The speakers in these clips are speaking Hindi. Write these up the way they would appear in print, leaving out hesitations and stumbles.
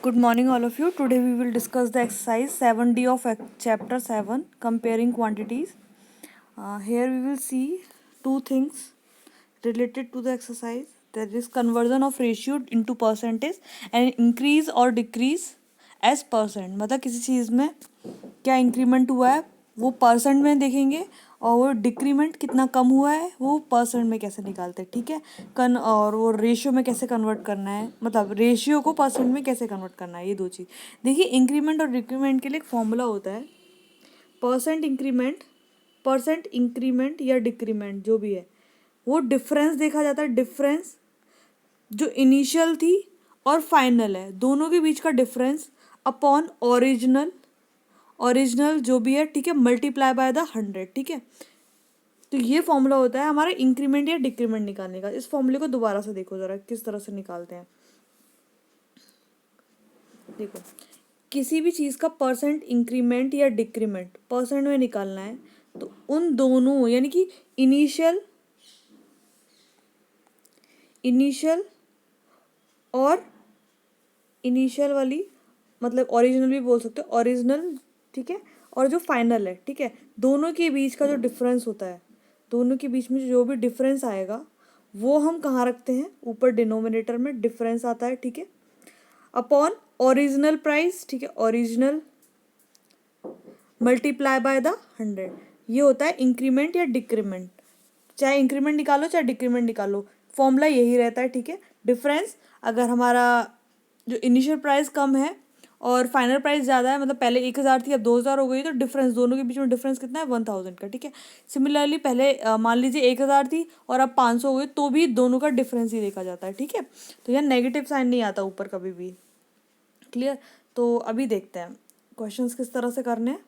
Good morning, all of you. Today we will discuss the exercise 7D of chapter 7, comparing quantities. Here we will see two things related to the exercise. There is conversion of ratio into percentage and increase or decrease as percent. मतलब किसी चीज़ में क्या इंक्रीमेंट हुआ है वो परसेंट में देखेंगे और वो डिक्रीमेंट कितना कम हुआ है वो परसेंट में कैसे निकालते हैं, ठीक है। और वो रेशियो में कैसे कन्वर्ट करना है, मतलब रेशियो को परसेंट में कैसे कन्वर्ट करना है, ये दो चीज़ देखिए। इंक्रीमेंट और डिक्रीमेंट के लिए एक फॉर्मूला होता है, परसेंट इंक्रीमेंट या डिक्रीमेंट जो भी है वो डिफरेंस देखा जाता है। डिफरेंस जो इनिशियल थी और फाइनल है दोनों के बीच का डिफरेंस अपॉन ओरिजिनल जो भी है, ठीक है, मल्टीप्लाई बाय द 100, ठीक है। तो ये फॉर्मूला होता है हमारा इंक्रीमेंट या डिक्रीमेंट निकालने का। इस फॉर्मूले को दोबारा से देखो जरा किस तरह से निकालते हैं। देखो, किसी भी चीज़ का परसेंट इंक्रीमेंट या डिक्रीमेंट परसेंट में निकालना है तो उन दोनों यानी कि इनिशियल वाली मतलब ओरिजिनल भी बोल सकते हो, ओरिजिनल, ठीक है, और जो फाइनल है, ठीक है, दोनों के बीच का जो डिफरेंस होता है, दोनों के बीच में जो भी डिफरेंस आएगा वो हम कहाँ रखते हैं, ऊपर डिनोमिनेटर में डिफरेंस आता है, ठीक है, अपॉन ओरिजिनल प्राइस, ठीक है, ओरिजिनल मल्टीप्लाई बाय द 100। ये होता है इंक्रीमेंट या डिक्रीमेंट। चाहे इंक्रीमेंट निकालो चाहे डिक्रीमेंट निकालो, फॉर्मूला यही रहता है, ठीक है। डिफरेंस अगर हमारा जो इनिशियल प्राइस कम है और फाइनल प्राइस ज़्यादा है, मतलब पहले 1000 थी अब 2000 हो गई, तो डिफरेंस दोनों के बीच में डिफरेंस कितना है, 1000 का, ठीक है। सिमिलरली पहले मान लीजिए 1000 थी और अब 500 हो गई तो भी दोनों का डिफरेंस ही देखा जाता है, ठीक है। तो यहाँ नेगेटिव साइन नहीं आता ऊपर कभी भी। क्लियर। तो अभी देखते हैं क्वेश्चंस किस तरह से करने हैं।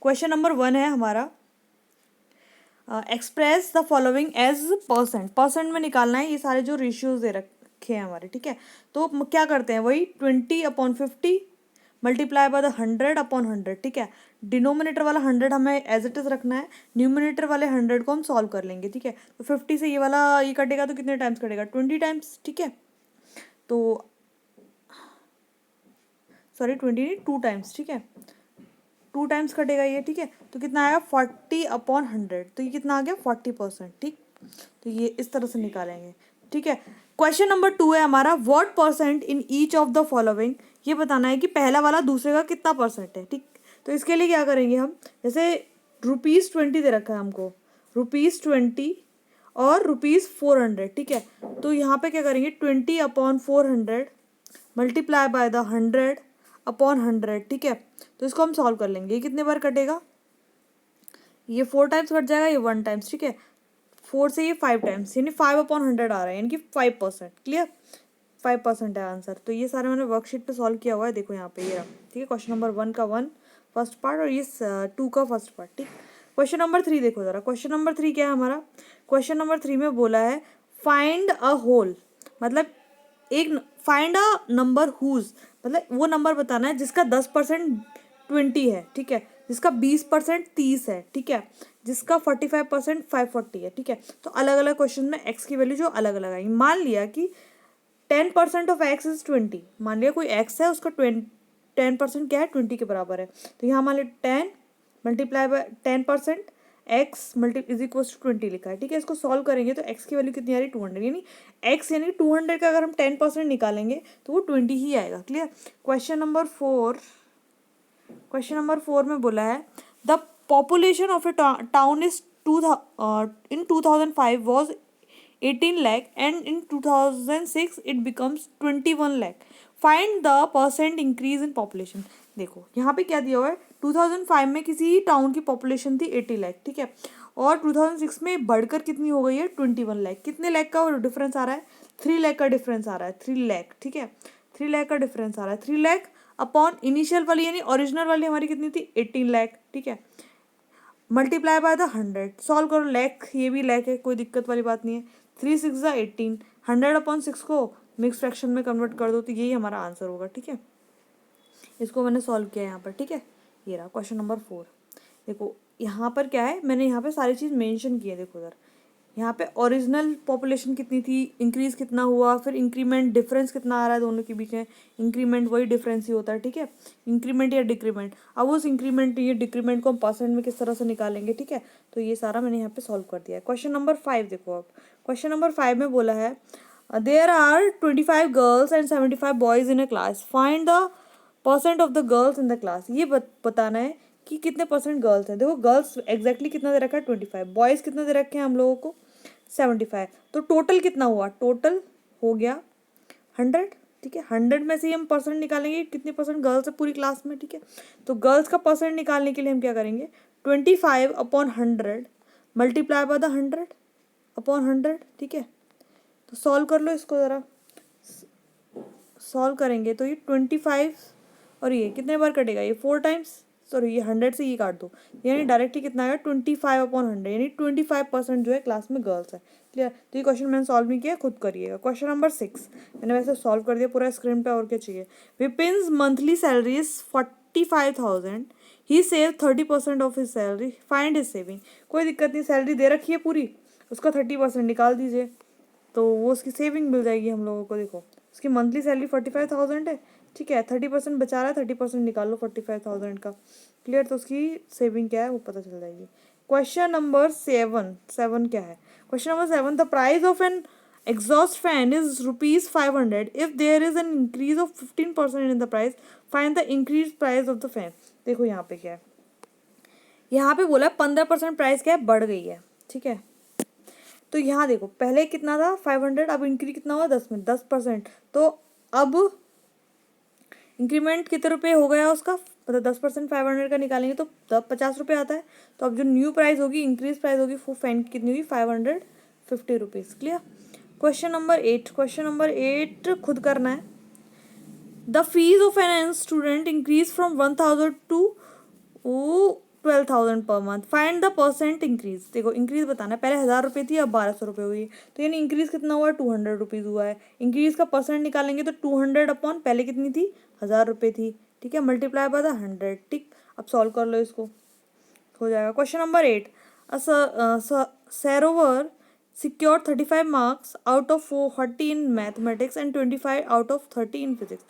क्वेश्चन नंबर 1 है हमारा, express the following as percent में निकालना है। ये सारे जो रेशियोज दे रखे हैं हमारे, ठीक है। तो क्या करते हैं, वही 20/50 मल्टीप्लाई बाय द 100/100, ठीक है। डिनोमिनेटर वाला 100 हमें एज इट इज रखना है, न्यूमिनेटर वाले 100 को हम सॉल्व कर लेंगे, ठीक है। तो 50 से ये वाला ये कटेगा तो कितने टाइम्स कटेगा, 20 टाइम्स, ठीक है। तो सॉरी 20 नहीं 2 टाइम्स, ठीक है, 2 टाइम्स कटेगा ये, ठीक है। तो कितना आएगा 40/100, तो ये कितना आ गया 40%, ठीक। तो ये इस तरह से निकालेंगे, ठीक है। क्वेश्चन नंबर 2 है हमारा, what percent in each of the following. ये बताना है कि पहला वाला दूसरे का कितना परसेंट है, ठीक। तो इसके लिए क्या करेंगे हम, जैसे ₹20 दे रखा है हमको, ₹20 और ₹400, ठीक है। तो यहाँ पे क्या करेंगे, 20/400 मल्टीप्लाई बाय द 100/100, ठीक है। तो इसको हम सॉल्व कर लेंगे। ये कितने बार कटेगा, ये 4 टाइम्स कट जाएगा, ये 1 टाइम्स, ठीक है। 4 से ये 5 टाइम्स, यानी 5/100 आ रहा है, यानी कि 5%। क्लियर, 5% है आंसर। तो ये सारे मैंने वर्कशीट पे सॉल्व किया हुआ है, देखो यहाँ पे ये रहा, ठीक है। क्वेश्चन नंबर 1 का 1 फर्स्ट पार्ट और ये 2 का फर्स्ट पार्ट, ठीक। क्वेश्चन नंबर 3 देखो जरा। क्वेश्चन नंबर 3 क्या है हमारा, क्वेश्चन नंबर 3 में बोला है फाइंड अ होल, मतलब एक फाइंड अ नंबर हुज, मतलब वो नंबर बताना है जिसका 10% 20 है, ठीक है, जिसका 20% 30 है, ठीक है, जिसका 45% 540 है, ठीक है। तो अलग अलग क्वेश्चन में एक्स की वैल्यू जो अलग अलग आएगी। मान लिया कि 10% ऑफ एक्स इज 20, मान लिया कोई एक्स है उसका 10% क्या है, 20 के बराबर है। तो यहाँ मान लिया 10 multiply by 10% x multi is equal to 20 लिखा है, ठीक है। इसको सॉल्व करेंगे तो एक्स की वैल्यू कितनी आ रही है, 200, यानी एक्स यानी 200 का अगर हम 10% निकालेंगे तो वो 20 ही आएगा। क्लियर। क्वेश्चन नंबर 4 में बोला है the population of A town is in 2005 was 18 lakh and in 2006 it becomes 21 lakh. Find the percent increase in population. देखो यहाँ पे क्या दिया हुआ है, 2005 में किसी टाउन की पॉपुलेशन थी 80 लाख, ठीक है, और 2006 में बढ़कर कितनी हो गई है 21 लाख। कितने लाख का डिफरेंस आ रहा है, 3 लाख का डिफरेंस आ रहा है, 3 लाख, ठीक है, 3 लाख का डिफरेंस आ रहा है। 3 लाख अपॉन इनिशियल वाली यानी ओरिजिनल वाली हमारी कितनी थी 18 लाख, ठीक है, मल्टीप्लाई बाय द 100, सॉल्व करो, लैख ये भी लैख है, कोई दिक्कत वाली बात नहीं है। 3 6 18, 100/6 को मिक्स फ्रैक्शन में कन्वर्ट कर दो तो यही हमारा आंसर होगा, ठीक है। इसको मैंने सॉल्व किया यहाँ पर, ठीक है। ये रहा क्वेश्चन नंबर 4। देखो यहाँ पर क्या है, मैंने यहाँ पे सारी चीज़ मेंशन की है, देखो उधर यहाँ पे ओरिजिनल पॉपुलेशन कितनी थी, इंक्रीज कितना हुआ, फिर इंक्रीमेंट डिफरेंस कितना आ रहा है दोनों के बीच में। इंक्रीमेंट वही डिफरेंस ही होता है, ठीक है, इंक्रीमेंट या डिक्रीमेंट। अब उस इंक्रीमेंट ये डिक्रीमेंट को हम परसेंट में किस तरह से निकालेंगे, ठीक है। तो ये सारा मैंने यहाँ पे सॉल्व कर दिया है। क्वेश्चन नंबर 5 देखो, अब क्वेश्चन नंबर 5 में बोला है there are 25 girls and 75 boys in a class, find the percent of the girls in the class. ये बताना है कि कितने परसेंट गर्ल्स हैं। देखो गर्ल्स एग्जैक्टली कितना दे रखा है 25, बॉयज़ कितना दे रखे हैं हम लोगों को 75। तो टोटल कितना हुआ, टोटल हो गया 100, ठीक है। 100 में से ही हम परसेंट निकालेंगे कितने परसेंट गर्ल्स है पूरी क्लास में, ठीक है। तो गर्ल्स का परसेंट निकालने के लिए हम क्या करेंगे, 25 upon 100 multiply by the 100 upon 100, ठीक है। तो सॉल्व कर लो इसको ज़रा, सॉल्व करेंगे तो ये 25 और ये कितने बार कटेगा, ये 4 टाइम्स, सॉरी ये 100 से ये काट दो, यानी डायरेक्टली कितना आएगा 25 अपॉन 100, यानी 25% जो है क्लास में गर्ल्स है। क्लियर। तो ये क्वेश्चन मैंने सॉल्व नहीं किया, खुद करिएगा। क्वेश्चन नंबर 6 मैंने वैसे सॉल्व कर दिया पूरा स्क्रीन पे, और क्या चाहिए। Vipin's monthly salary is 45,000, he save 30% of his salary, find his saving. कोई दिक्कत नहीं, सैलरी दे रखी है पूरी, उसका 30% निकाल दीजिए तो वो उसकी सेविंग मिल जाएगी हम लोगों को। देखो उसकी मंथली सैलरी 45,000 है, ठीक है, 30% बचा रहा है, 30% निकाल लो 45,000 का। क्लियर। तो उसकी सेविंग क्या है वो पता चल जाएगी। क्वेश्चन नंबर 7 क्या है, question number 7 the price of an exhaust fan is ₹500 if there is an increase of 15% in the price, find the increase price of the fan. देखो यहाँ पे क्या है, यहाँ पे बोला 15% प्राइस क्या है, बढ़ गई है, ठीक है। तो यहाँ देखो पहले कितना था 500, अब इंक्रीज कितना हुआ 10%। तो अब इंक्रीमेंट कितने रुपए हो गया उसका, मतलब 10% 500 का निकालेंगे तो तब 50 रुपये आता है। तो अब जो न्यू प्राइस होगी, इंक्रीज प्राइस होगी, वो फैन की कितनी हुई 550 rupees. Clear. Question number 8, question number 8 खुद करना है। The fees of an student increase from 1,000 to 12,000 per month, find the percent increase. देखो इंक्रीज बताना है, पहले 1,000 रुपये थी अब 1,200 रुपये हुई, तो यानी इंक्रीज कितना हुआ 200 रुपीज़ हुआ है। इंक्रीज का परसेंट निकालेंगे तो 200 अपॉन पहले कितनी थी 1,000 रुपये थी, ठीक है, मल्टीप्लाई बाय द 100, ठीक। अब सॉल्व कर लो इसको, हो जाएगा। Question number 8 Sarovar secure 35 marks out of 40 in mathematics and 25 out of 30 in physics.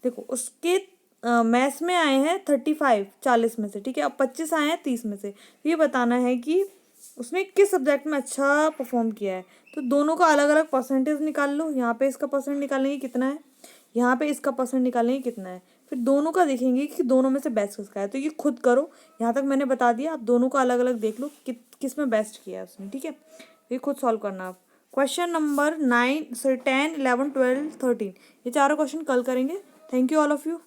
देखो उसके मैथ्स में आए हैं 35 40 में से, ठीक है, अब 25 आए हैं 30 में से। ये बताना है कि उसने किस सब्जेक्ट में अच्छा परफॉर्म किया है। तो दोनों का अलग अलग परसेंटेज निकाल लो, यहाँ पे इसका परसेंट निकालेंगे कितना है, यहाँ पे इसका परसेंट निकालेंगे कितना है, फिर दोनों का देखेंगे कि दोनों में से बेस्ट किसका है। तो ये खुद करो, यहाँ तक मैंने बता दिया, आप दोनों का अलग अलग देख लो किस में बेस्ट किया है उसने, ठीक है। ये खुद सॉल्व करना आप। क्वेश्चन नंबर 9 सॉरी 10 11 12 13 ये चारों क्वेश्चन कल करेंगे। Thank you all of you.